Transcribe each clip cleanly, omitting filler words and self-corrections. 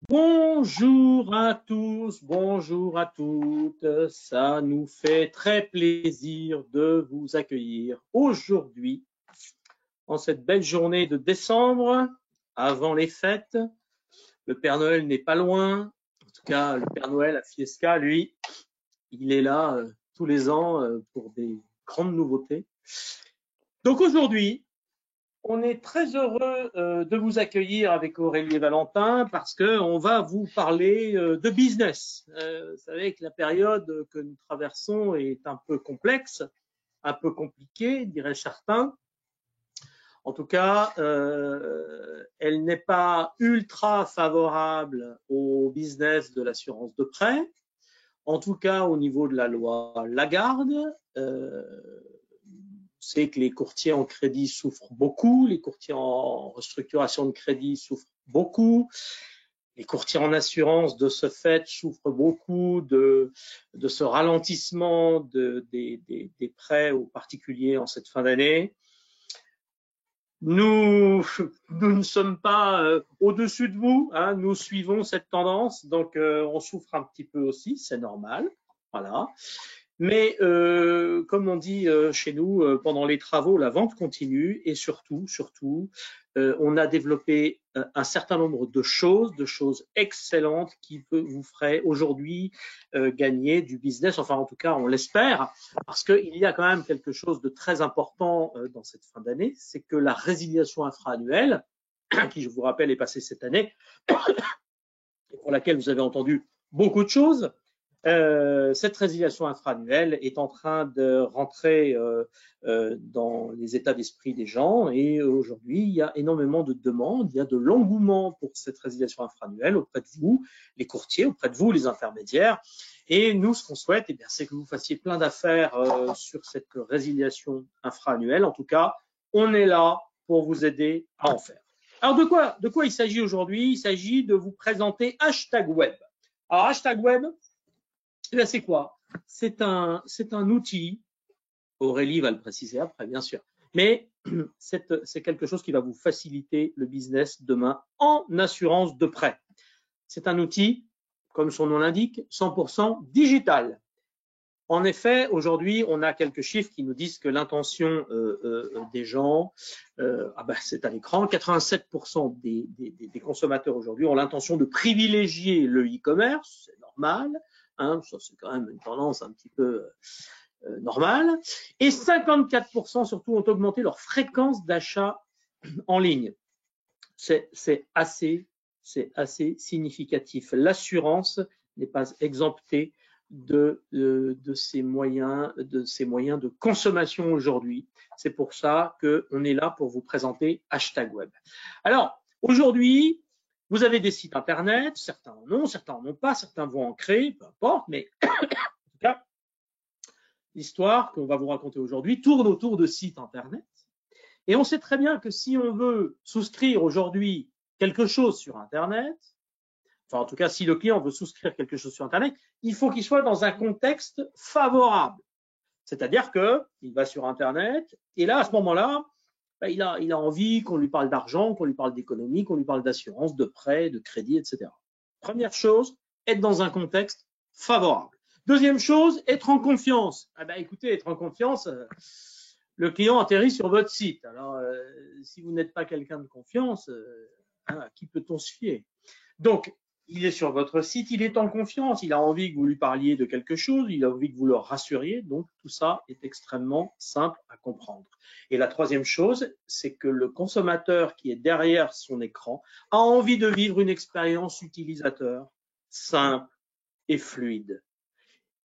Bonjour à tous, bonjour à toutes. Ça nous fait très plaisir de vous accueillir aujourd'hui, en cette belle journée de décembre, avant les fêtes. Le Père Noël n'est pas loin. En tout cas, le Père Noël à Fiesca, lui, il est là tous les ans pour des grandes nouveautés. Donc aujourd'hui, on est très heureux de vous accueillir avec Aurélie et Valentin parce qu'on va vous parler de business. Vous savez que la période que nous traversons est un peu complexe, un peu compliquée, diraient certains. En tout cas, elle n'est pas ultra favorable au business de l'assurance de prêt. En tout cas, au niveau de la loi Lagarde, c'est que les courtiers en crédit souffrent beaucoup, les courtiers en restructuration de crédit souffrent beaucoup, les courtiers en assurance, de ce fait, souffrent beaucoup de ce ralentissement des prêts aux particuliers en cette fin d'année. Nous ne sommes pas au-dessus de vous, hein, nous suivons cette tendance, donc on souffre un petit peu aussi, c'est normal. Voilà. Mais comme on dit chez nous, pendant les travaux, la vente continue et surtout, on a développé un certain nombre de choses excellentes qui vous feraient aujourd'hui gagner du business. Enfin, en tout cas, on l'espère, parce qu'il y a quand même quelque chose de très important dans cette fin d'année, c'est que la résiliation infra-annuelle, qui, je vous rappelle, est passée cette année, et pour laquelle vous avez entendu beaucoup de choses, cette résiliation infra-annuelle est en train de rentrer dans les états d'esprit des gens et aujourd'hui, il y a énormément de demandes, il y a de l'engouement pour cette résiliation infra-annuelle auprès de vous, les courtiers, auprès de vous, les intermédiaires. Et nous, ce qu'on souhaite, eh bien, c'est que vous fassiez plein d'affaires sur cette résiliation infra-annuelle. En tout cas, on est là pour vous aider à en faire. Alors, de quoi il s'agit aujourd'hui? Il s'agit de vous présenter Hashtag Web. Alors, Hashtag Web, c'est quoi? C'est un outil, Aurélie va le préciser après, bien sûr, mais c'est quelque chose qui va vous faciliter le business demain en assurance de prêt. C'est un outil, comme son nom l'indique, 100% digital. En effet, aujourd'hui, on a quelques chiffres qui nous disent que l'intention des gens, c'est à l'écran, 87% des consommateurs aujourd'hui ont l'intention de privilégier le e-commerce, c'est normal, hein, ça c'est quand même une tendance un petit peu normale, et 54% surtout ont augmenté leur fréquence d'achat en ligne. C'est assez significatif. L'assurance n'est pas exemptée de ces moyens de consommation aujourd'hui. C'est pour ça qu'on est là pour vous présenter Hashtag Web. Alors, aujourd'hui, vous avez des sites internet, certains en ont, certains en ont pas, certains vont en créer, peu importe, mais en tout cas, l'histoire qu'on va vous raconter aujourd'hui tourne autour de sites internet. Et on sait très bien que si on veut souscrire aujourd'hui quelque chose sur Internet, enfin en tout cas si le client veut souscrire quelque chose sur Internet, il faut qu'il soit dans un contexte favorable. C'est-à-dire qu'il va sur Internet et là, à ce moment-là, il a envie qu'on lui parle d'argent, qu'on lui parle d'économie, qu'on lui parle d'assurance, de prêt, de crédit, etc. Première chose, être dans un contexte favorable. Deuxième chose, être en confiance. Écoutez, être en confiance, le client atterrit sur votre site. Alors, si vous n'êtes pas quelqu'un de confiance, à qui peut-on se fier? Donc, il est sur votre site, il est en confiance, il a envie que vous lui parliez de quelque chose, il a envie que vous le rassuriez, donc tout ça est extrêmement simple à comprendre. Et la troisième chose, c'est que le consommateur qui est derrière son écran a envie de vivre une expérience utilisateur simple et fluide.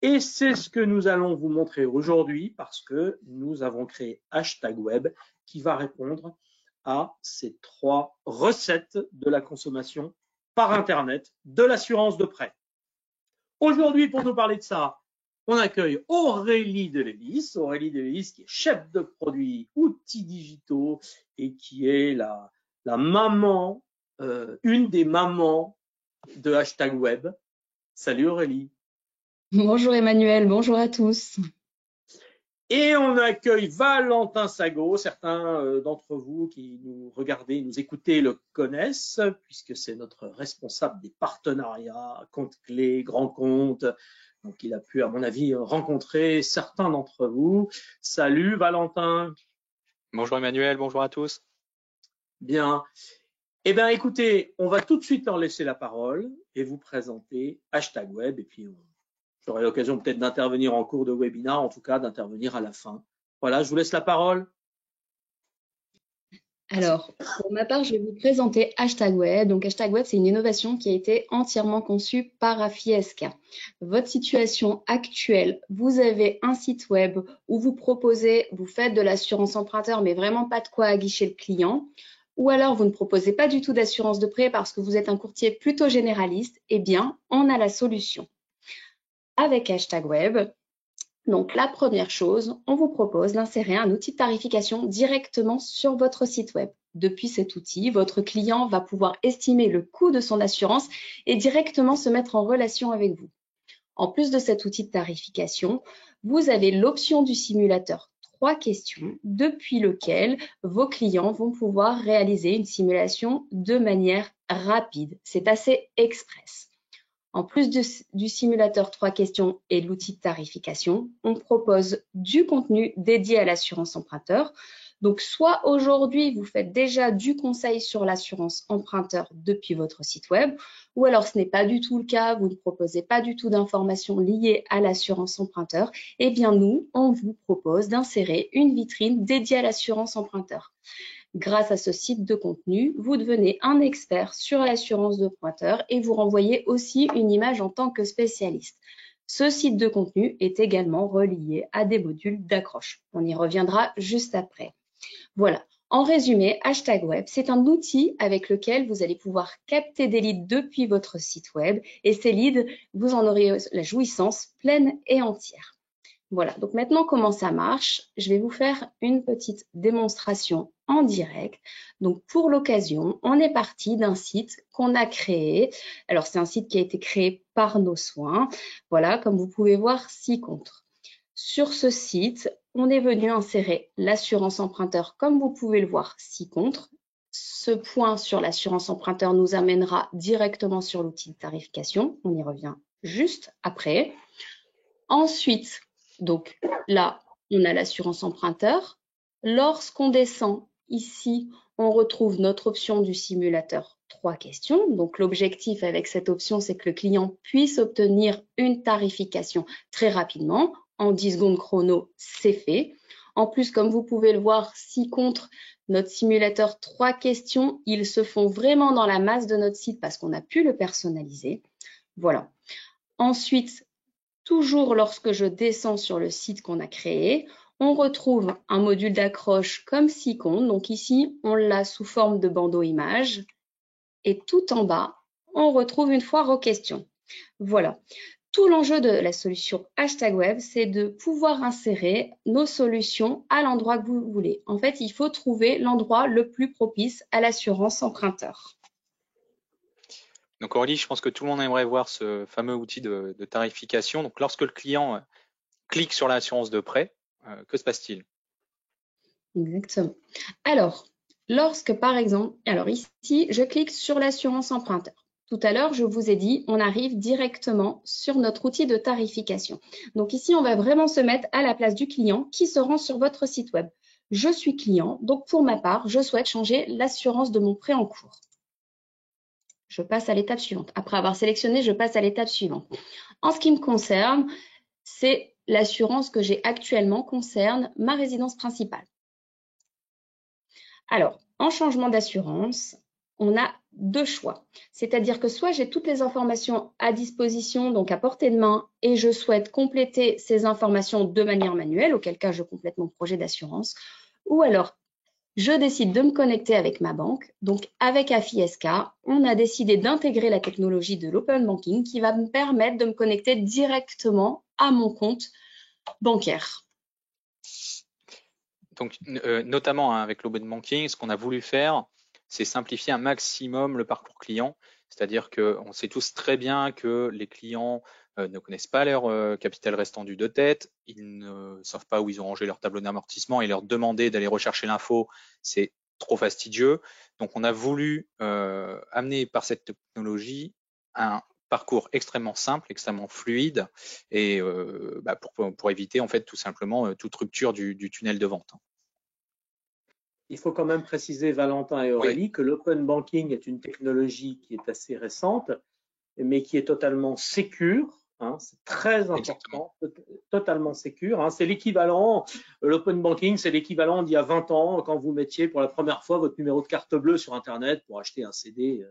Et c'est ce que nous allons vous montrer aujourd'hui parce que nous avons créé Hashtag Web qui va répondre à ces 3 recettes de la consommation par Internet de l'assurance de prêt. Aujourd'hui, pour nous parler de ça, on accueille Aurélie Delévis. Aurélie Delévis qui est chef de produit outils digitaux et qui est la maman, une des mamans de Hashtag Web. Salut Aurélie. Bonjour Emmanuel, bonjour à tous. Et on accueille Valentin Sago. Certains d'entre vous qui nous regardez, nous écoutez le connaissent, puisque c'est notre responsable des partenariats, comptes clés, grands comptes. Donc, il a pu, à mon avis, rencontrer certains d'entre vous. Salut Valentin. Bonjour Emmanuel, bonjour à tous. Bien. Eh bien, écoutez, on va tout de suite leur laisser la parole et vous présenter Hashtag Web. Et puis, j'aurai l'occasion peut-être d'intervenir en cours de webinaire, en tout cas d'intervenir à la fin. Voilà, je vous laisse la parole. Alors, pour ma part, je vais vous présenter Hashtag Web. Donc, Hashtag Web, c'est une innovation qui a été entièrement conçue par AFISK. Votre situation actuelle, vous avez un site web où vous proposez, vous faites de l'assurance emprunteur, mais vraiment pas de quoi aguicher le client. Ou alors, vous ne proposez pas du tout d'assurance de prêt parce que vous êtes un courtier plutôt généraliste. Eh bien, on a la solution. Avec Hashtag Web, donc, la première chose, on vous propose d'insérer un outil de tarification directement sur votre site web. Depuis cet outil, votre client va pouvoir estimer le coût de son assurance et directement se mettre en relation avec vous. En plus de cet outil de tarification, vous avez l'option du simulateur 3 questions depuis lequel vos clients vont pouvoir réaliser une simulation de manière rapide. C'est assez express. En plus du simulateur 3 questions et l'outil de tarification, on propose du contenu dédié à l'assurance emprunteur. Donc, soit aujourd'hui, vous faites déjà du conseil sur l'assurance emprunteur depuis votre site web, ou alors ce n'est pas du tout le cas, vous ne proposez pas du tout d'informations liées à l'assurance emprunteur. Eh bien, nous, on vous propose d'insérer une vitrine dédiée à l'assurance emprunteur. Grâce à ce site de contenu, vous devenez un expert sur l'assurance d'emprunteur et vous renvoyez aussi une image en tant que spécialiste. Ce site de contenu est également relié à des modules d'accroche. On y reviendra juste après. Voilà. En résumé, Hashtag Web, c'est un outil avec lequel vous allez pouvoir capter des leads depuis votre site web et ces leads, vous en aurez la jouissance pleine et entière. Voilà, donc maintenant comment ça marche? Je vais vous faire une petite démonstration en direct. Donc pour l'occasion, on est parti d'un site qu'on a créé. Alors c'est un site qui a été créé par nos soins. Voilà, comme vous pouvez voir, 6 comptes. Sur ce site, on est venu insérer l'assurance emprunteur, comme vous pouvez le voir, 6 comptes. Ce point sur l'assurance emprunteur nous amènera directement sur l'outil de tarification. On y revient juste après. Ensuite, donc là, on a l'assurance emprunteur. Lorsqu'on descend ici, on retrouve notre option du simulateur 3 questions. Donc l'objectif avec cette option, c'est que le client puisse obtenir une tarification très rapidement. En 10 secondes chrono, c'est fait. En plus, comme vous pouvez le voir, si contre notre simulateur 3 questions, ils se font vraiment dans la masse de notre site parce qu'on a pu le personnaliser. Voilà. Ensuite, toujours lorsque je descends sur le site qu'on a créé, on retrouve un module d'accroche comme 6 comptes. Donc ici, on l'a sous forme de bandeau image. Et tout en bas, on retrouve une foire aux questions. Voilà. Tout l'enjeu de la solution Hashtag Web, c'est de pouvoir insérer nos solutions à l'endroit que vous voulez. En fait, il faut trouver l'endroit le plus propice à l'assurance emprunteur. Donc Aurélie, je pense que tout le monde aimerait voir ce fameux outil de tarification. Donc lorsque le client clique sur l'assurance de prêt, que se passe-t-il? Exactement. Alors, lorsque par exemple, alors ici, je clique sur l'assurance emprunteur. Tout à l'heure, je vous ai dit, on arrive directement sur notre outil de tarification. Donc ici, on va vraiment se mettre à la place du client qui se rend sur votre site web. Je suis client, donc pour ma part, je souhaite changer l'assurance de mon prêt en cours. Je passe à l'étape suivante. Après avoir sélectionné, je passe à l'étape suivante. En ce qui me concerne, c'est l'assurance que j'ai actuellement concerne ma résidence principale. Alors, en changement d'assurance, on a 2 choix. C'est-à-dire que soit j'ai toutes les informations à disposition, donc à portée de main, et je souhaite compléter ces informations de manière manuelle, auquel cas je complète mon projet d'assurance, ou alors je décide de me connecter avec ma banque. Donc avec AFISK, on a décidé d'intégrer la technologie de l'open banking qui va me permettre de me connecter directement à mon compte bancaire. Donc notamment avec l'open banking, ce qu'on a voulu faire, c'est simplifier un maximum le parcours client. C'est-à-dire qu'on sait tous très bien que les clients ne connaissent pas leur capital restant dû de tête, ils ne savent pas où ils ont rangé leur tableau d'amortissement et leur demander d'aller rechercher l'info, c'est trop fastidieux. Donc, on a voulu amener par cette technologie un parcours extrêmement simple, extrêmement fluide et pour éviter en fait tout simplement toute rupture du tunnel de vente. Il faut quand même préciser, Valentin et Aurélie, que l'open banking est une technologie qui est assez récente, mais qui est totalement sécure. Hein, c'est très important, totalement sécure. Hein, c'est l'équivalent, l'open banking, c'est l'équivalent d'il y a 20 ans, quand vous mettiez pour la première fois votre numéro de carte bleue sur Internet pour acheter un CD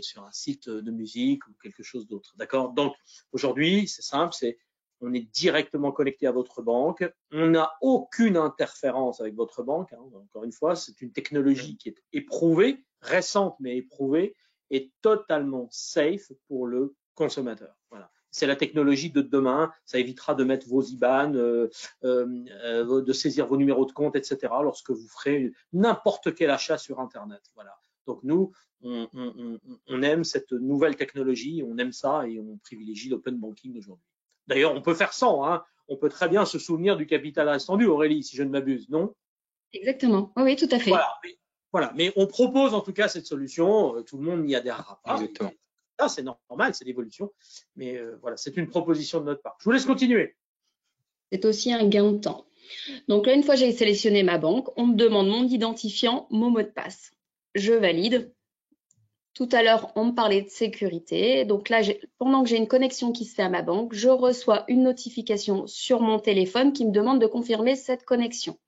sur un site de musique ou quelque chose d'autre. D'accord? Donc, aujourd'hui, c'est simple, on est directement connecté à votre banque. On n'a aucune interférence avec votre banque. Hein. Encore une fois, c'est une technologie qui est éprouvée, récente mais éprouvée, et totalement safe pour le consommateur. Voilà. C'est la technologie de demain. Ça évitera de mettre vos IBAN, de saisir vos numéros de compte, etc. lorsque vous ferez n'importe quel achat sur Internet. Voilà. Donc nous, on aime cette nouvelle technologie, on aime ça et on privilégie l'open banking aujourd'hui. D'ailleurs, on peut faire sans. Hein. On peut très bien se souvenir du capital restant dû, Aurélie, si je ne m'abuse, non? Exactement. Oui, tout à fait. Voilà. Mais on propose en tout cas cette solution. Tout le monde n'y adhérera pas. Exactement. Ça, c'est normal, c'est l'évolution. Mais voilà, c'est une proposition de notre part. Je vous laisse continuer. C'est aussi un gain de temps. Donc là, une fois que j'ai sélectionné ma banque, on me demande mon identifiant, mon mot de passe. Je valide. Tout à l'heure, on me parlait de sécurité. Donc là, pendant que j'ai une connexion qui se fait à ma banque, je reçois une notification sur mon téléphone qui me demande de confirmer cette connexion.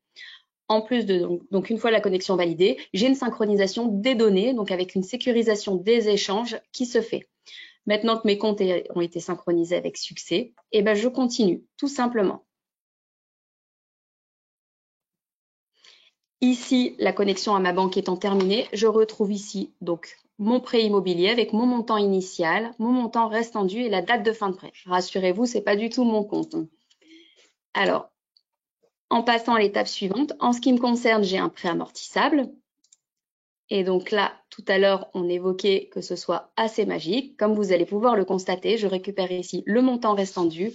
En plus donc une fois la connexion validée, j'ai une synchronisation des données, donc avec une sécurisation des échanges qui se fait. Maintenant que mes comptes ont été synchronisés avec succès, je continue, tout simplement. Ici, la connexion à ma banque étant terminée, je retrouve ici donc mon prêt immobilier avec mon montant initial, mon montant restant dû et la date de fin de prêt. Rassurez-vous, ce n'est pas du tout mon compte. Alors, en passant à l'étape suivante, en ce qui me concerne, j'ai un prêt amortissable. Et donc là, tout à l'heure, on évoquait que ce soit assez magique. Comme vous allez pouvoir le constater, je récupère ici le montant restant dû,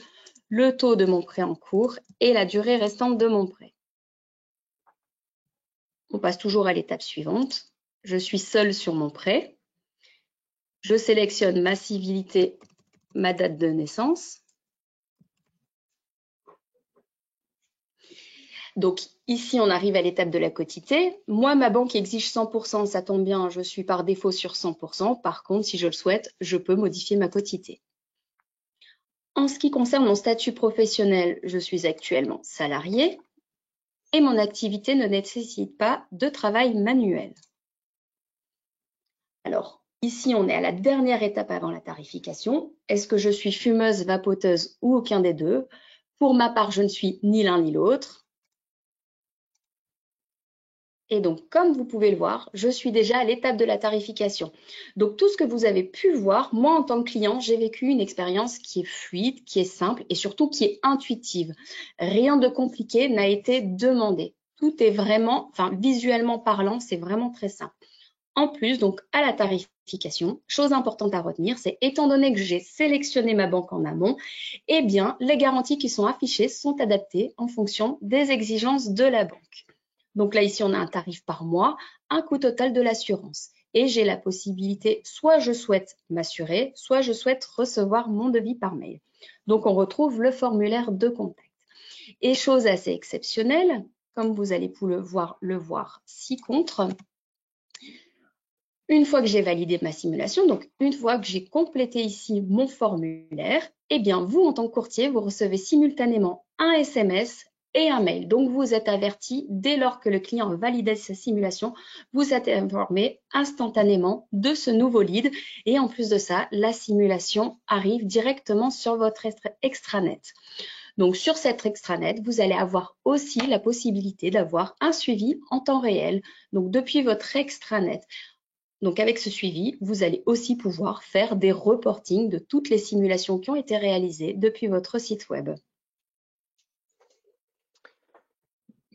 le taux de mon prêt en cours et la durée restante de mon prêt. On passe toujours à l'étape suivante. Je suis seule sur mon prêt. Je sélectionne ma civilité, ma date de naissance. Donc ici, on arrive à l'étape de la quotité. Moi, ma banque exige 100%, ça tombe bien, je suis par défaut sur 100%. Par contre, si je le souhaite, je peux modifier ma quotité. En ce qui concerne mon statut professionnel, je suis actuellement salariée et mon activité ne nécessite pas de travail manuel. Alors, ici, on est à la dernière étape avant la tarification. Est-ce que je suis fumeuse, vapoteuse ou aucun des deux? Pour ma part, je ne suis ni l'un ni l'autre. Et donc, comme vous pouvez le voir, je suis déjà à l'étape de la tarification. Donc, tout ce que vous avez pu voir, moi, en tant que client, j'ai vécu une expérience qui est fluide, qui est simple et surtout qui est intuitive. Rien de compliqué n'a été demandé. Tout est vraiment, visuellement parlant, c'est vraiment très simple. En plus, donc, à la tarification, chose importante à retenir, c'est étant donné que j'ai sélectionné ma banque en amont, eh bien, les garanties qui sont affichées sont adaptées en fonction des exigences de la banque. Donc là, ici, on a un tarif par mois, un coût total de l'assurance. Et j'ai la possibilité, soit je souhaite m'assurer, soit je souhaite recevoir mon devis par mail. Donc, on retrouve le formulaire de contact. Et chose assez exceptionnelle, comme vous allez pouvoir le voir ci-contre, une fois que j'ai validé ma simulation, donc une fois que j'ai complété ici mon formulaire, eh bien, vous, en tant que courtier, vous recevez simultanément un SMS et un mail. Donc, vous êtes averti dès lors que le client valide sa simulation, vous êtes informé instantanément de ce nouveau lead. Et en plus de ça, la simulation arrive directement sur votre extranet. Donc, sur cette extranet, vous allez avoir aussi la possibilité d'avoir un suivi en temps réel. Donc, depuis votre extranet. Donc, avec ce suivi, vous allez aussi pouvoir faire des reportings de toutes les simulations qui ont été réalisées depuis votre site web.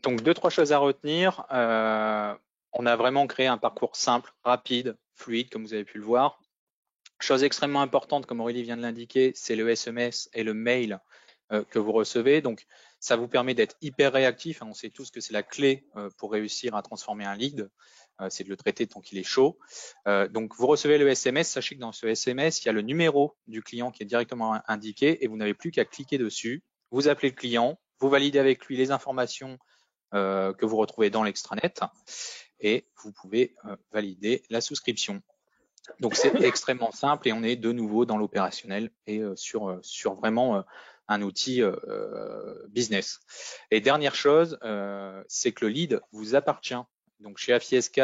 Donc, 2-3 choses à retenir. On a vraiment créé un parcours simple, rapide, fluide, comme vous avez pu le voir. Chose extrêmement importante, comme Aurélie vient de l'indiquer, c'est le SMS et le mail que vous recevez. Donc, ça vous permet d'être hyper réactif. On sait tous que c'est la clé pour réussir à transformer un lead. C'est de le traiter tant qu'il est chaud. Donc, vous recevez le SMS. Sachez que dans ce SMS, il y a le numéro du client qui est directement indiqué et vous n'avez plus qu'à cliquer dessus. Vous appelez le client, vous validez avec lui les informations que vous retrouvez dans l'extranet et vous pouvez valider la souscription. Donc, c'est extrêmement simple et on est de nouveau dans l'opérationnel et sur vraiment un outil business. Et dernière chose, c'est que le lead vous appartient. Donc, chez AFISK,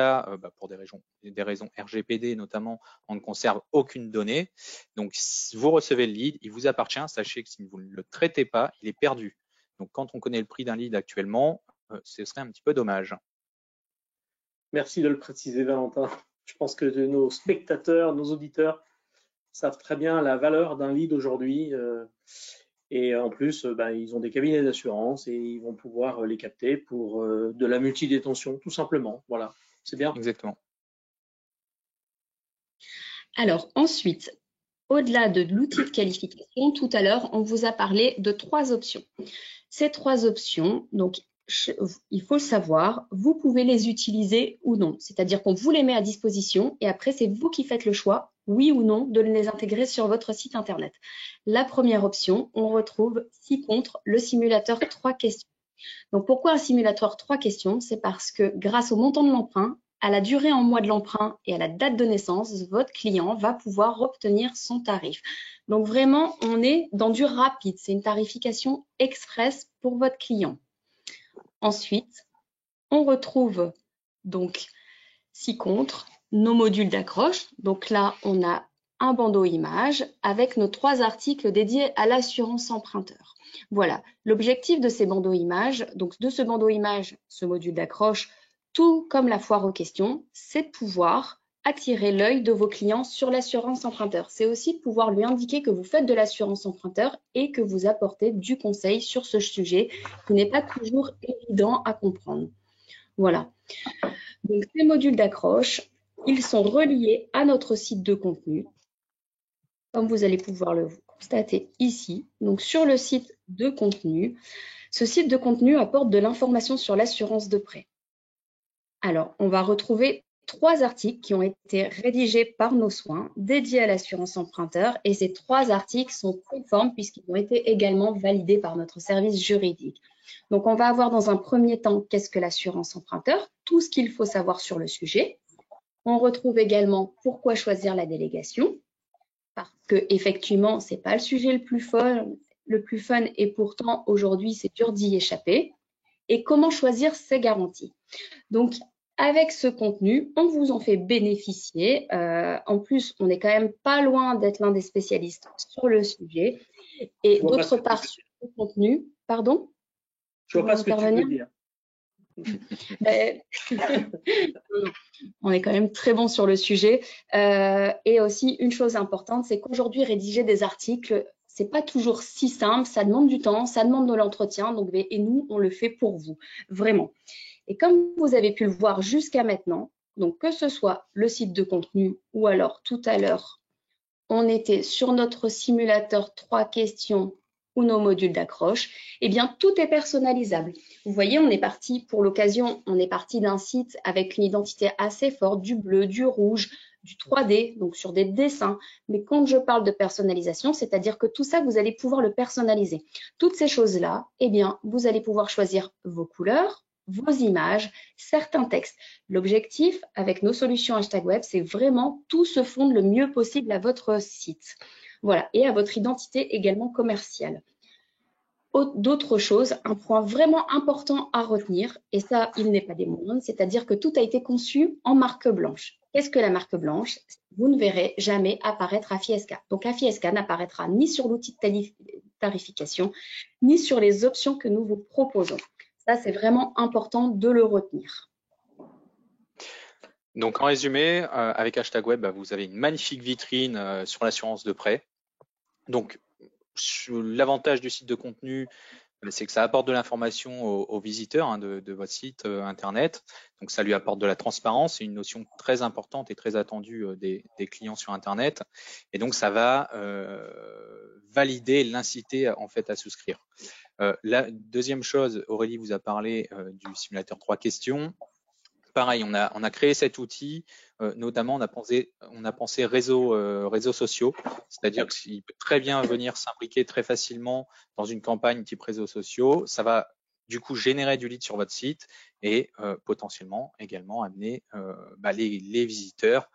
pour des raisons RGPD notamment, on ne conserve aucune donnée. Donc, si vous recevez le lead, il vous appartient. Sachez que si vous ne le traitez pas, il est perdu. Donc, quand on connaît le prix d'un lead actuellement, ce serait un petit peu dommage. Merci de le préciser, Valentin. Je pense que nos spectateurs, nos auditeurs savent très bien la valeur d'un lead aujourd'hui. Et en plus, ils ont des cabinets d'assurance et ils vont pouvoir les capter pour de la multidétention, tout simplement. Voilà, c'est bien. Exactement. Alors ensuite, au-delà de l'outil de qualification, tout à l'heure, on vous a parlé de 3 options. Ces 3 options, donc il faut le savoir, vous pouvez les utiliser ou non. C'est-à-dire qu'on vous les met à disposition et après, c'est vous qui faites le choix, oui ou non, de les intégrer sur votre site Internet. La première option, on retrouve ci-contre le simulateur 3 questions. Donc, pourquoi un simulateur 3 questions? C'est parce que grâce au montant de l'emprunt, à la durée en mois de l'emprunt et à la date de naissance, votre client va pouvoir obtenir son tarif. Donc, vraiment, on est dans du rapide. C'est une tarification express pour votre client. Ensuite, on retrouve donc ci-contre nos modules d'accroche. Donc là, on a un bandeau image avec nos 3 articles dédiés à l'assurance emprunteur. Voilà, l'objectif de ces bandeaux images, donc de ce bandeau image, ce module d'accroche, tout comme la foire aux questions, c'est de pouvoir attirer l'œil de vos clients sur l'assurance emprunteur. C'est aussi de pouvoir lui indiquer que vous faites de l'assurance emprunteur et que vous apportez du conseil sur ce sujet qui n'est pas toujours évident à comprendre. Voilà. Donc, ces modules d'accroche, ils sont reliés à notre site de contenu, comme vous allez pouvoir le constater ici. Donc, sur le site de contenu, ce site de contenu apporte de l'information sur l'assurance de prêt. Alors, on va retrouver 3 articles qui ont été rédigés par nos soins, dédiés à l'assurance emprunteur, et ces 3 articles sont conformes puisqu'ils ont été également validés par notre service juridique. Donc, on va avoir dans un premier temps qu'est-ce que l'assurance emprunteur, tout ce qu'il faut savoir sur le sujet. On retrouve également pourquoi choisir la délégation, parce que effectivement, c'est pas le sujet le plus fun et pourtant aujourd'hui c'est dur d'y échapper. Et comment choisir ses garanties. Donc, avec ce contenu, on vous en fait bénéficier. En plus, on n'est quand même pas loin d'être l'un des spécialistes sur le sujet. Et d'autre part, sur le contenu, pardon? Je vois pas ce que tu veux dire. On est quand même très bon sur le sujet. Et aussi, une chose importante, c'est qu'aujourd'hui, rédiger des articles, c'est pas toujours si simple. Ça demande du temps, ça demande de l'entretien. Donc, et nous, on le fait pour vous, vraiment. Et comme vous avez pu le voir jusqu'à maintenant, donc que ce soit le site de contenu ou alors tout à l'heure, on était sur notre simulateur 3 questions ou nos modules d'accroche, eh bien, tout est personnalisable. Vous voyez, on est parti pour l'occasion, on est parti d'un site avec une identité assez forte, du bleu, du rouge, du 3D, donc sur des dessins. Mais quand je parle de personnalisation, c'est-à-dire que tout ça, vous allez pouvoir le personnaliser. Toutes ces choses-là, eh bien, vous allez pouvoir choisir vos couleurs, vos images, certains textes. L'objectif avec nos solutions hashtag web, c'est vraiment tout se fonde le mieux possible à votre site. Voilà, et à votre identité également commerciale. D'autres choses, un point vraiment important à retenir, et ça, il n'est pas des moindres, c'est-à-dire que tout a été conçu en marque blanche. Qu'est-ce que la marque blanche? Vous ne verrez jamais apparaître AFISK. Donc, AFISK n'apparaîtra ni sur l'outil de tarification, ni sur les options que nous vous proposons. Ça, c'est vraiment important de le retenir. Donc, en résumé, avec hashtag web, vous avez une magnifique vitrine sur l'assurance de prêt. Donc, l'avantage du site de contenu, c'est que ça apporte de l'information aux visiteurs hein, de votre site internet. Donc ça lui apporte de la transparence, c'est une notion très importante et très attendue des clients sur internet. Et donc ça va valider, l'inciter en fait à souscrire. La deuxième chose, Aurélie vous a parlé du simulateur 3 questions. Pareil, on a créé cet outil, notamment on a pensé réseaux sociaux, c'est-à-dire qu'il peut très bien venir s'imbriquer très facilement dans une campagne type réseaux sociaux. Ça va du coup générer du lead sur votre site et potentiellement également amener les visiteurs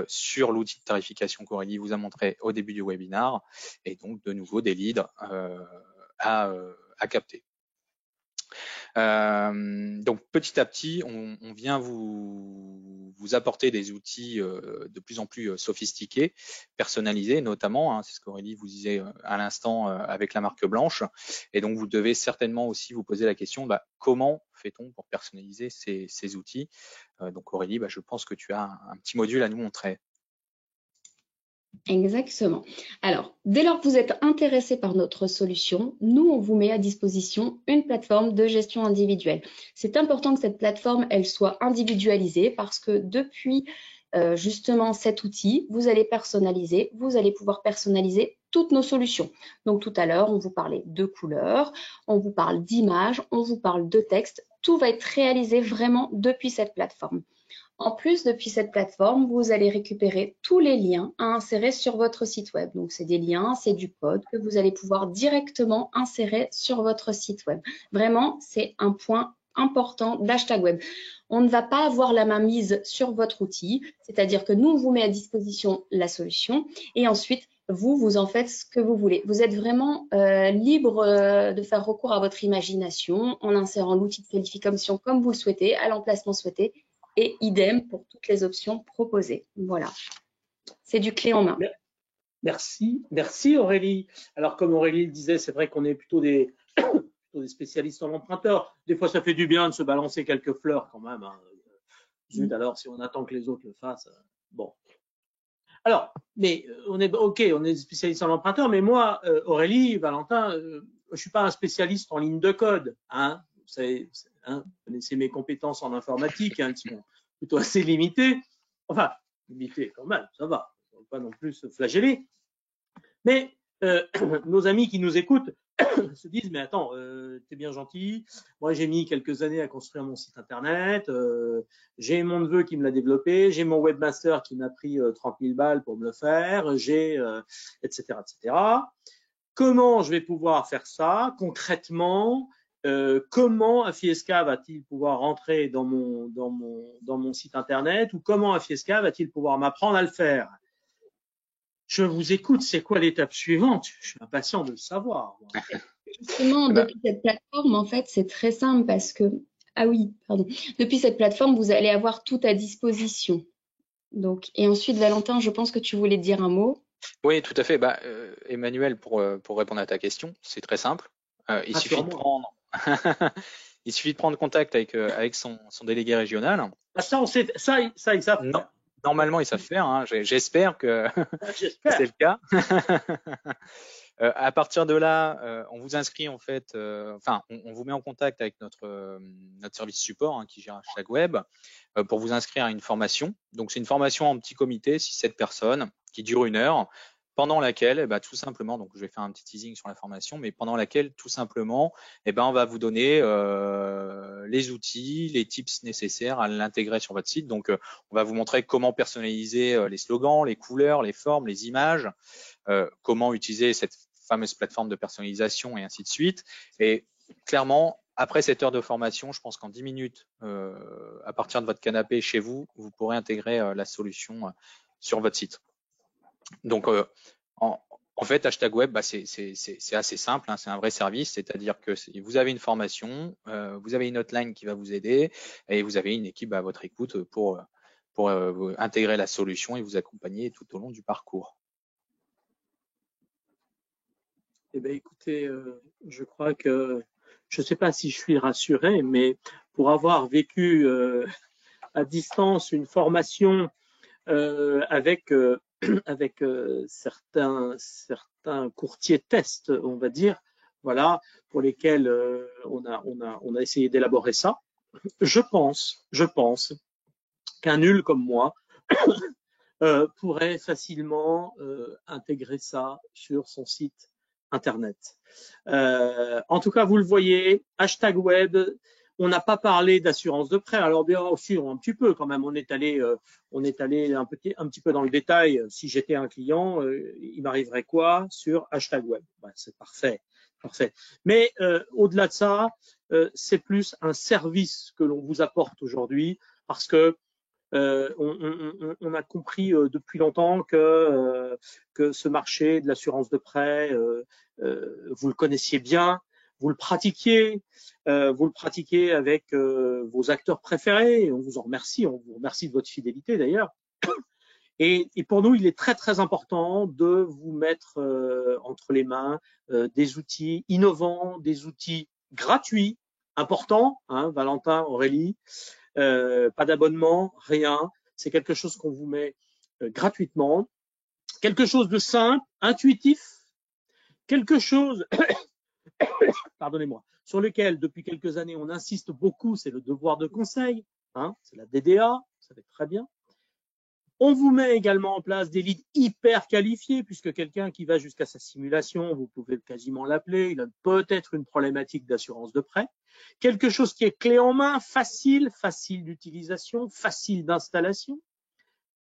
sur l'outil de tarification qu'Aurélie vous a montré au début du webinaire et donc de nouveau des leads à capter. Donc petit à petit, on vient vous apporter des outils de plus en plus sophistiqués, personnalisés notamment, hein, c'est ce qu'Aurélie vous disait à l'instant avec la marque blanche. Et donc vous devez certainement aussi vous poser la question, comment fait-on pour personnaliser ces outils? Donc Aurélie, je pense que tu as un petit module à nous montrer. Exactement. Alors, dès lors que vous êtes intéressé par notre solution, nous, on vous met à disposition une plateforme de gestion individuelle. C'est important que cette plateforme, elle soit individualisée parce que depuis justement cet outil, vous allez personnaliser, vous allez pouvoir personnaliser toutes nos solutions. Donc tout à l'heure, on vous parlait de couleurs, on vous parle d'images, on vous parle de texte. Tout va être réalisé vraiment depuis cette plateforme. En plus, depuis cette plateforme, vous allez récupérer tous les liens à insérer sur votre site web. Donc, c'est des liens, c'est du code que vous allez pouvoir directement insérer sur votre site web. Vraiment, c'est un point important d'Hashtag Web. On ne va pas avoir la main mise sur votre outil, c'est-à-dire que nous, on vous met à disposition la solution et ensuite, vous en faites ce que vous voulez. Vous êtes vraiment libre de faire recours à votre imagination en insérant l'outil de qualification comme vous le souhaitez, à l'emplacement souhaité. Et idem pour toutes les options proposées. Voilà, c'est du clé en main. Merci Aurélie. Alors comme Aurélie le disait, c'est vrai qu'on est plutôt des spécialistes en emprunteur. Des fois, ça fait du bien de se balancer quelques fleurs quand même. Hein. Zut, alors si on attend que les autres le fassent, bon. Alors, mais on est des spécialistes en emprunteur, mais moi, Aurélie, Valentin, je suis pas un spécialiste en ligne de code. Hein. Vous connaissez mes compétences en informatique, hein, qui sont plutôt assez limitées. Enfin, limitées quand même, ça va. On ne va pas non plus se flageller. Mais nos amis qui nous écoutent se disent, mais attends, t'es bien gentil. Moi, j'ai mis quelques années à construire mon site internet. J'ai mon neveu qui me l'a développé. J'ai mon webmaster qui m'a pris 30 000 balles pour me le faire. J'ai, etc., etc. Comment je vais pouvoir faire ça concrètement? Comment Affiesca va-t-il pouvoir rentrer dans mon site internet ou comment Affiesca va-t-il pouvoir m'apprendre à le faire? Je vous écoute, c'est quoi l'étape suivante? Je suis impatient de le savoir. Justement, depuis cette plateforme, en fait, c'est très simple parce que, depuis cette plateforme, vous allez avoir tout à disposition. Donc, et ensuite, Valentin, je pense que tu voulais dire un mot. Oui, tout à fait. Emmanuel, pour répondre à ta question, c'est très simple. Il suffit de prendre contact avec son délégué régional. Ça, on sait, ça ils savent non, faire. Normalement, ils savent faire. Hein. J'espère que c'est le cas. À partir de là, on vous inscrit en fait, on vous met en contact avec notre service support qui gère Hashtag Web pour vous inscrire à une formation. Donc, c'est une formation en petit comité, 6-7 personnes, qui dure 1 heure. Pendant laquelle, tout simplement, donc je vais faire un petit teasing sur la formation, mais pendant laquelle, tout simplement, on va vous donner les outils, les tips nécessaires à l'intégrer sur votre site. Donc, on va vous montrer comment personnaliser les slogans, les couleurs, les formes, les images, comment utiliser cette fameuse plateforme de personnalisation et ainsi de suite. Et clairement, après cette heure de formation, je pense qu'en 10 minutes, à partir de votre canapé chez vous, vous pourrez intégrer la solution sur votre site. Donc, en fait, Hashtag Web, c'est assez simple, hein, c'est un vrai service, c'est-à-dire que vous avez une formation, vous avez une hotline qui va vous aider et vous avez une équipe à votre écoute pour intégrer la solution et vous accompagner tout au long du parcours. Eh bien, écoutez, je crois que je ne sais pas si je suis rassuré, mais pour avoir vécu à distance une formation avec certains courtiers tests, on va dire, voilà, pour lesquels on a essayé d'élaborer ça. Je pense qu'un nul comme moi pourrait facilement intégrer ça sur son site internet. En tout cas, vous le voyez, hashtag web. On n'a pas parlé d'assurance de prêt. Alors bien sûr, un petit peu quand même. On est allé un petit peu dans le détail. Si j'étais un client, il m'arriverait quoi sur hashtag web? Ben, c'est parfait, parfait. Mais au-delà de ça, c'est plus un service que l'on vous apporte aujourd'hui, parce que on a compris depuis longtemps que ce marché de l'assurance de prêt, vous le connaissiez bien, vous le pratiquiez avec vos acteurs préférés. On vous en remercie, on vous remercie de votre fidélité d'ailleurs. Et pour nous, il est très très important de vous mettre entre les mains des outils innovants, des outils gratuits, importants, hein, Valentin, Aurélie. Pas d'abonnement, rien. C'est quelque chose qu'on vous met gratuitement. Quelque chose de simple, intuitif, quelque chose, pardonnez-moi, sur lequel depuis quelques années on insiste beaucoup, c'est le devoir de conseil, hein, c'est la DDA, vous savez très bien. On vous met également en place des leads hyper qualifiés, puisque quelqu'un qui va jusqu'à sa simulation, vous pouvez quasiment l'appeler, il a peut-être une problématique d'assurance de prêt. Quelque chose qui est clé en main, facile d'utilisation, facile d'installation.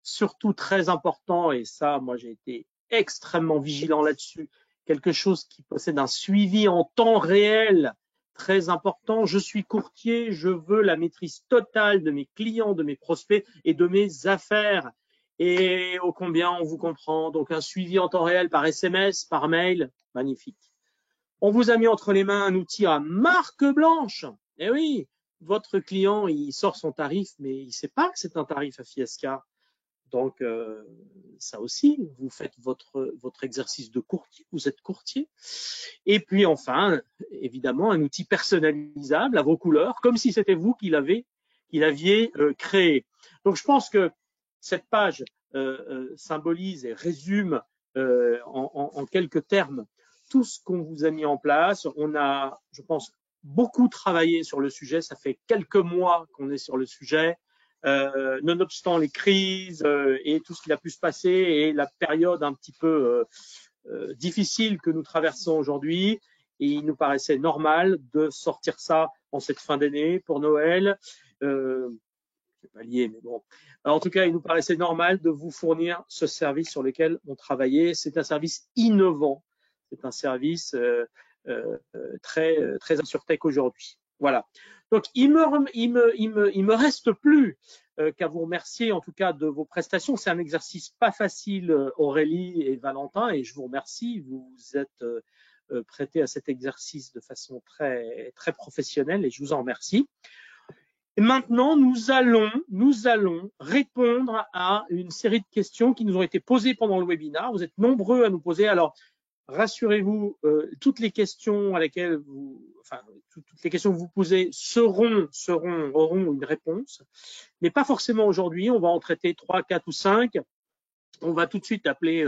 Surtout très important, et ça, moi j'ai été extrêmement vigilant là-dessus, quelque chose qui possède un suivi en temps réel très important. Je suis courtier, je veux la maîtrise totale de mes clients, de mes prospects et de mes affaires. Et ô combien on vous comprend. Donc un suivi en temps réel par SMS, par mail, magnifique. On vous a mis entre les mains un outil à marque blanche. Eh oui, votre client, il sort son tarif, mais il ne sait pas que c'est un tarif à Fiesca. Donc, ça aussi, vous faites votre exercice de courtier, vous êtes courtier. Et puis enfin, évidemment, un outil personnalisable à vos couleurs, comme si c'était vous qui l'aviez créé. Donc, je pense que cette page symbolise et résume en quelques termes tout ce qu'on vous a mis en place. On a, je pense, beaucoup travaillé sur le sujet. Ça fait quelques mois qu'on est sur le sujet. Nonobstant les crises et tout ce qui a pu se passer et la période un petit peu difficile que nous traversons aujourd'hui, et il nous paraissait normal de sortir ça en cette fin d'année pour Noël. C'est pas lié, mais bon. Alors, en tout cas, il nous paraissait normal de vous fournir ce service sur lequel on travaillait. C'est un service innovant. C'est un service très insurtech aujourd'hui. Voilà. Donc, il me reste plus qu'à vous remercier en tout cas de vos prestations. C'est un exercice pas facile, Aurélie et Valentin, et je vous remercie. Vous vous êtes prêtés à cet exercice de façon très professionnelle, et je vous en remercie. Et maintenant, nous allons répondre à une série de questions qui nous ont été posées pendant le webinaire. Vous êtes nombreux à nous poser. Alors, rassurez-vous, toutes les questions toutes les questions que vous posez auront une réponse, mais pas forcément aujourd'hui. On va en traiter 3, 4 ou 5. On va tout de suite appeler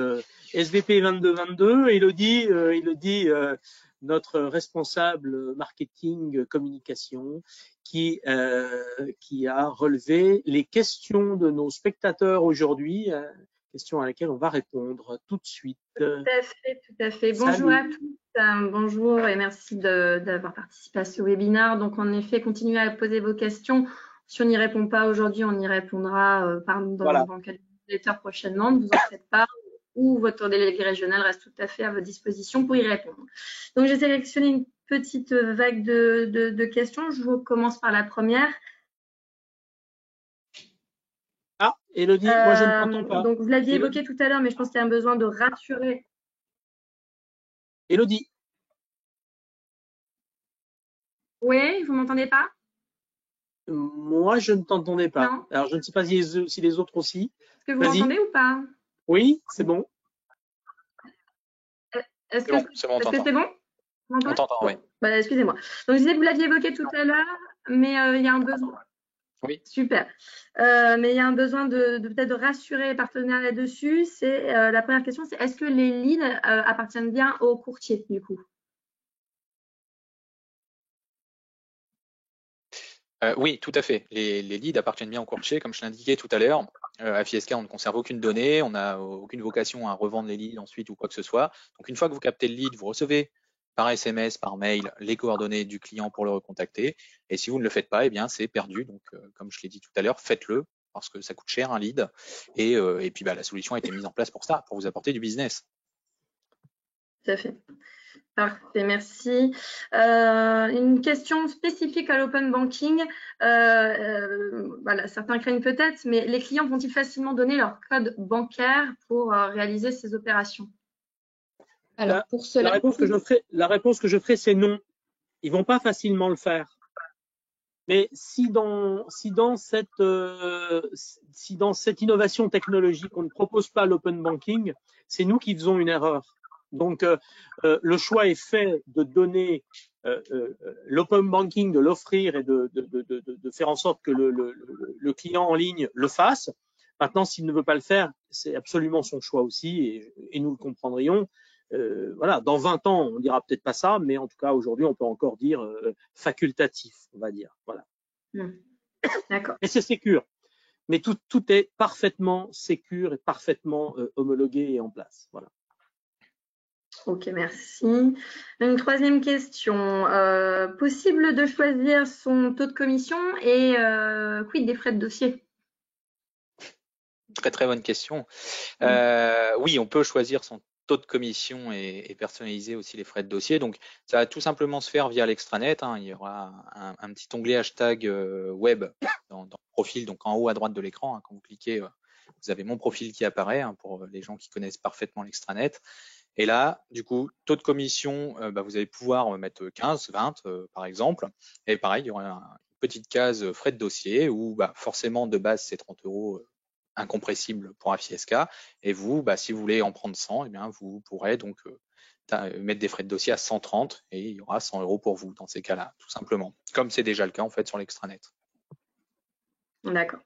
SVP 2222, Elodie, notre responsable marketing communication, qui a relevé les questions de nos spectateurs aujourd'hui, question à laquelle on va répondre tout de suite. Tout à fait. Bonjour à tous, bonjour et merci d'avoir participé à ce webinaire. Donc en effet, continuez à poser vos questions. Si on n'y répond pas aujourd'hui, on y répondra dans quelques heures prochainement. Ne vous en faites pas, ou votre délégué régional reste tout à fait à votre disposition pour y répondre. Donc j'ai sélectionné une petite vague de questions. Je vous commence par la première. Ah, Elodie, moi je ne t'entends pas. Donc vous l'aviez évoqué tout à l'heure, mais je pense qu'il y a un besoin de rassurer. Elodie. Oui, vous m'entendez pas? Moi, je ne t'entendais pas. Non. Alors, je ne sais pas si les autres aussi. Est-ce que vous m'entendez ou pas? Oui, c'est bon. Est-ce que c'est bon? On t'entend, oui. Bah, excusez-moi. Donc, je disais que vous l'aviez évoqué tout à l'heure, mais il y a un besoin. Oui. Super. Mais il y a un besoin de peut-être de rassurer les partenaires là-dessus. C'est la première question, c'est est-ce que les leads appartiennent bien aux courtiers du coup? Oui, tout à fait. Les leads appartiennent bien au courtier, comme je l'indiquais tout à l'heure. À FISK, on ne conserve aucune donnée, on n'a aucune vocation à revendre les leads ensuite ou quoi que ce soit. Donc, une fois que vous captez le lead, vous recevez par SMS, par mail, les coordonnées du client pour le recontacter. Et si vous ne le faites pas, eh bien, c'est perdu. Donc, comme je l'ai dit tout à l'heure, faites-le parce que ça coûte cher un lead. Et puis, la solution a été mise en place pour ça, pour vous apporter du business. Tout à fait. Parfait, merci. Une question spécifique à l'open banking. Voilà, certains craignent peut-être, mais les clients vont-ils facilement donner leur code bancaire pour réaliser ces opérations? Alors, pour cela, la réponse que je ferai, c'est non. Ils vont pas facilement le faire. Mais si dans cette innovation technologique, on ne propose pas l'open banking, c'est nous qui faisons une erreur. Donc, le choix est fait de donner l'open banking, de l'offrir et de faire en sorte que le client en ligne le fasse. Maintenant, s'il ne veut pas le faire, c'est absolument son choix aussi et nous le comprendrions. Voilà, dans 20 ans, on dira peut-être pas ça, mais en tout cas, aujourd'hui, on peut encore dire facultatif, on va dire. Voilà. D'accord. Et c'est sécure. Mais tout est parfaitement sécure et parfaitement homologué et en place. Voilà. Ok, merci. Une troisième question. Possible de choisir son taux de commission et quid des frais de dossier? Très, très bonne question. Oui, on peut choisir son taux de commission et personnaliser aussi les frais de dossier. Donc, ça va tout simplement se faire via l'extranet. Il y aura un petit onglet hashtag web dans le profil, donc en haut à droite de l'écran. Quand vous cliquez, vous avez mon profil qui apparaît pour les gens qui connaissent parfaitement l'extranet. Et là, du coup, taux de commission, vous allez pouvoir mettre 15, 20 par exemple. Et pareil, il y aura une petite case frais de dossier où forcément de base c'est 30 € incompressible pour un FISK. Et vous, si vous voulez en prendre 100, eh bien, vous pourrez donc mettre des frais de dossier à 130 et il y aura 100 € pour vous dans ces cas-là, tout simplement. Comme c'est déjà le cas en fait sur l'extranet. D'accord.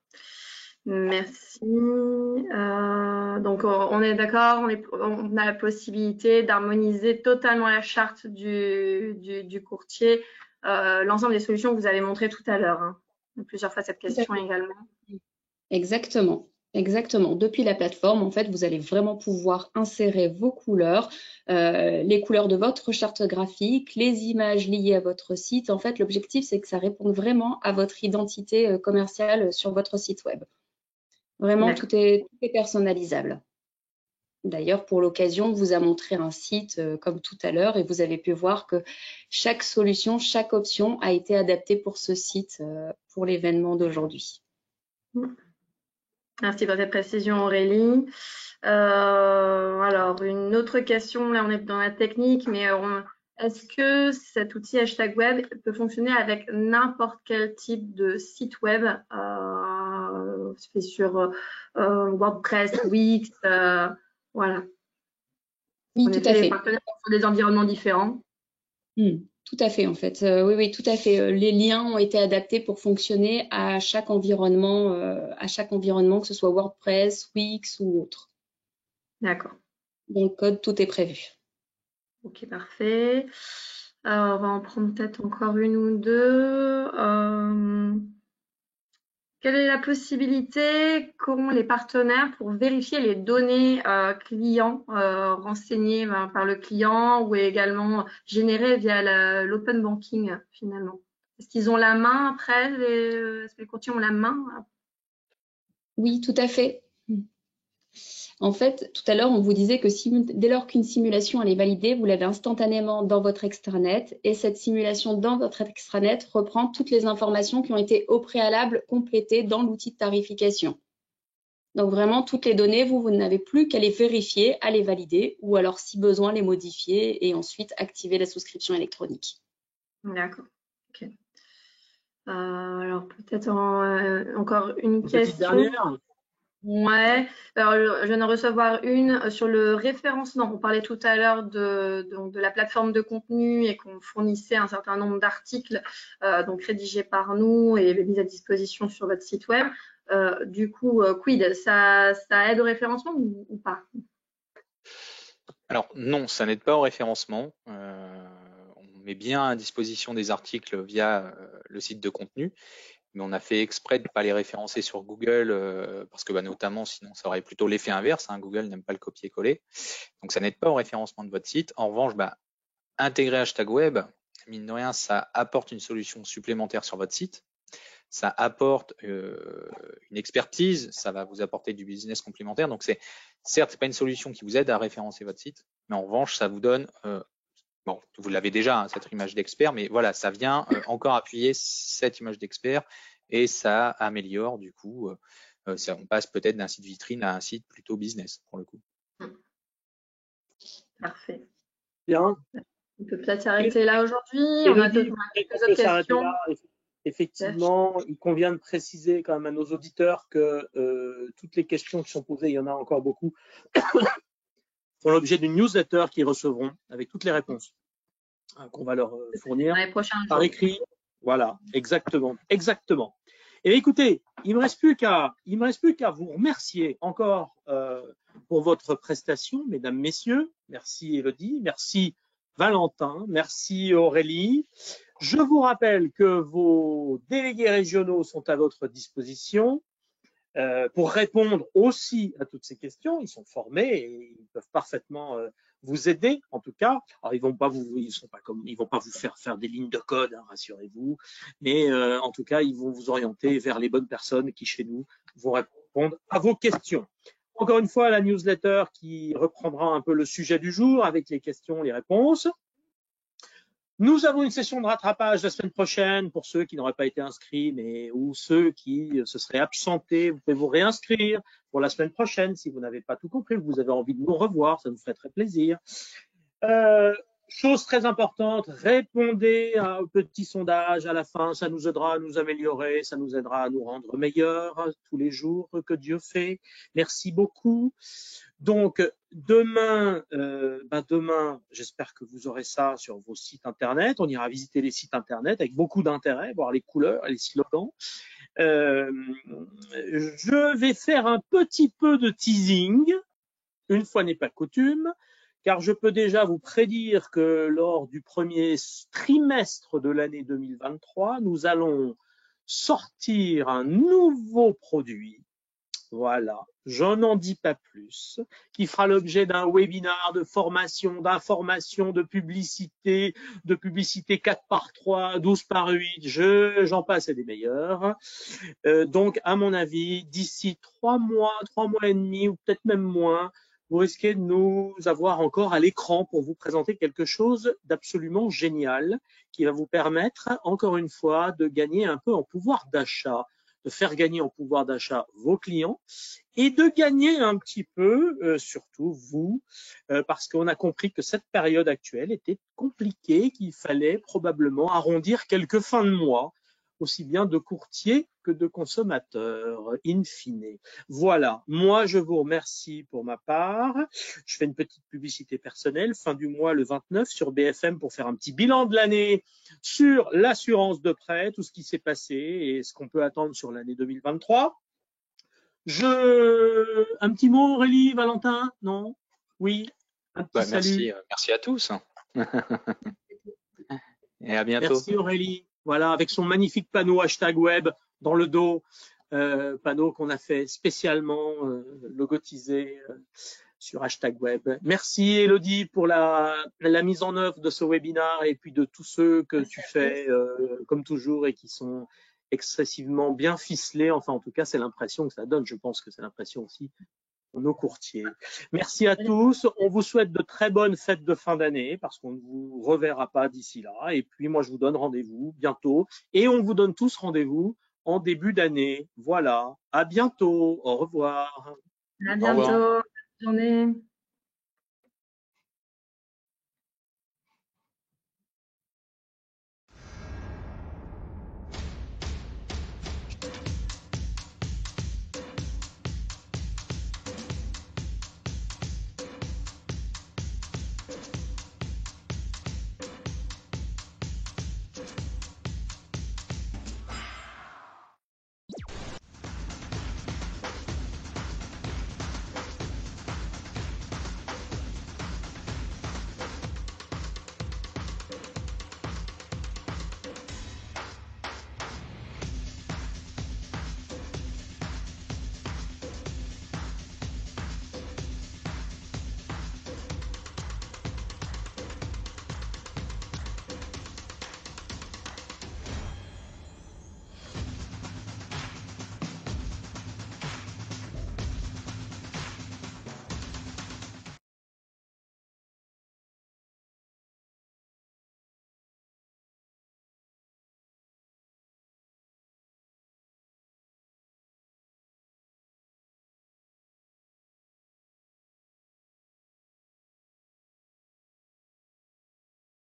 Merci. Donc, on est d'accord, on a la possibilité d'harmoniser totalement la charte du courtier, l'ensemble des solutions que vous avez montrées tout à l'heure. Plusieurs fois cette question également. Exactement. Exactement. Depuis la plateforme, en fait, vous allez vraiment pouvoir insérer vos couleurs, les couleurs de votre charte graphique, les images liées à votre site. En fait, l'objectif, c'est que ça réponde vraiment à votre identité commerciale sur votre site web. Vraiment, tout est personnalisable. D'ailleurs, pour l'occasion, on vous a montré un site comme tout à l'heure et vous avez pu voir que chaque solution, chaque option a été adaptée pour ce site, pour l'événement d'aujourd'hui. Merci pour cette précision, Aurélie. Alors, une autre question, là on est dans la technique, mais est-ce que cet outil hashtag web peut fonctionner avec n'importe quel type de site web fait sur WordPress, Wix, voilà. Oui, tout à fait. Les partenaires sont des environnements différents. Tout à fait, en fait. Oui, tout à fait. Les liens ont été adaptés pour fonctionner à chaque environnement, que ce soit WordPress, Wix ou autre. D'accord. Dans le code, tout est prévu. Ok, parfait. Alors, on va en prendre peut-être encore une ou deux. Quelle est la possibilité qu'auront les partenaires pour vérifier les données clients renseignées par le client ou également générées via l'open banking finalement? Est-ce qu'ils ont la main après? Est-ce que les courtiers ont la main? Oui, tout à fait. En fait, tout à l'heure, on vous disait que dès lors qu'une simulation elle est validée, vous l'avez instantanément dans votre extranet et cette simulation dans votre extranet reprend toutes les informations qui ont été au préalable complétées dans l'outil de tarification. Donc vraiment, toutes les données, vous n'avez plus qu'à les vérifier, à les valider ou alors si besoin, les modifier et ensuite activer la souscription électronique. D'accord. Ok. Alors peut-être encore une question. Dernière. Ouais, alors je viens de recevoir une sur le référencement. On parlait tout à l'heure de la plateforme de contenu et qu'on fournissait un certain nombre d'articles donc rédigés par nous et mis à disposition sur votre site web. Du coup, quid, ça aide au référencement ou pas? Alors non, ça n'aide pas au référencement. met bien à disposition des articles via le site de contenu, mais on a fait exprès de ne pas les référencer sur Google parce que notamment sinon ça aurait plutôt l'effet inverse, hein, Google n'aime pas le copier-coller, donc ça n'aide pas au référencement de votre site. En revanche, intégrer hashtag web, mine de rien, ça apporte une solution supplémentaire sur votre site, ça apporte une expertise, ça va vous apporter du business complémentaire, donc certes, c'est pas une solution qui vous aide à référencer votre site, mais en revanche, ça vous donne, vous l'avez déjà, hein, cette image d'expert, mais voilà, ça vient encore appuyer cette image d'expert et ça améliore du coup, on passe peut-être d'un site vitrine à un site plutôt business pour le coup. Parfait. Bien. On peut peut-être s'arrêter là aujourd'hui. On a quelques autres questions. Effectivement, il convient de préciser quand même à nos auditeurs que toutes les questions qui sont posées, il y en a encore beaucoup, font l'objet d'une newsletter qu'ils recevront avec toutes les réponses qu'on va leur fournir par écrit. Voilà, exactement. Et écoutez, il me reste plus qu'à vous remercier encore pour votre prestation, mesdames, messieurs. Merci Élodie, merci Valentin, merci Aurélie. Je vous rappelle que vos délégués régionaux sont à votre disposition pour répondre aussi à toutes ces questions. Ils sont formés et ils peuvent parfaitement vous aider, en tout cas. Alors, ils vont pas vous faire des lignes de code, hein, rassurez-vous. Mais en tout cas, ils vont vous orienter vers les bonnes personnes qui, chez nous, vont répondre à vos questions. Encore une fois, la newsletter qui reprendra un peu le sujet du jour avec les questions, les réponses. Nous avons une session de rattrapage la semaine prochaine pour ceux qui n'auraient pas été inscrits ou ceux qui se seraient absentés. Vous pouvez vous réinscrire pour la semaine prochaine si vous n'avez pas tout compris, que vous avez envie de nous revoir, ça nous ferait très plaisir. Chose très importante, répondez à un petit sondage à la fin, ça nous aidera à nous améliorer, ça nous aidera à nous rendre meilleurs tous les jours que Dieu fait. Merci beaucoup. Donc, demain, j'espère que vous aurez ça sur vos sites internet. On ira visiter les sites internet avec beaucoup d'intérêt, voir les couleurs et les slogans. Je vais faire un petit peu de teasing, une fois n'est pas coutume, car je peux déjà vous prédire que lors du premier trimestre de l'année 2023, nous allons sortir un nouveau produit. Voilà, je n'en dis pas plus, qui fera l'objet d'un webinar de formation, d'information, de publicité 4x3, 12x8, j'en passe et des meilleurs. Donc, à mon avis, d'ici 3 mois et demi, ou peut-être même moins, vous risquez de nous avoir encore à l'écran pour vous présenter quelque chose d'absolument génial qui va vous permettre, encore une fois, de gagner un peu en pouvoir d'achat, de faire gagner en pouvoir d'achat vos clients et de gagner un petit peu, surtout vous, parce qu'on a compris que cette période actuelle était compliquée, qu'il fallait probablement arrondir quelques fins de mois, aussi bien de courtiers que de consommateurs, in fine. Voilà, moi je vous remercie pour ma part. Je fais une petite publicité personnelle, fin du mois le 29 sur BFM pour faire un petit bilan de l'année sur l'assurance de prêt, tout ce qui s'est passé et ce qu'on peut attendre sur l'année 2023. Un petit mot Aurélie, Valentin? Non? Oui? Un petit salut. Merci à tous. Et à bientôt. Merci Aurélie. Voilà, avec son magnifique panneau hashtag web dans le dos, panneau qu'on a fait spécialement logotisé sur hashtag web. Merci Élodie pour la mise en œuvre de ce webinaire et puis de tous ceux que tu fais comme toujours et qui sont excessivement bien ficelés. Enfin, en tout cas, c'est l'impression que ça donne. Je pense que c'est l'impression aussi pour nos courtiers. Merci à tous. On vous souhaite de très bonnes fêtes de fin d'année parce qu'on ne vous reverra pas d'ici là. Et puis, moi, je vous donne rendez-vous bientôt. Et on vous donne tous rendez-vous en début d'année. Voilà. À bientôt. Au revoir. À bientôt. Bonne journée.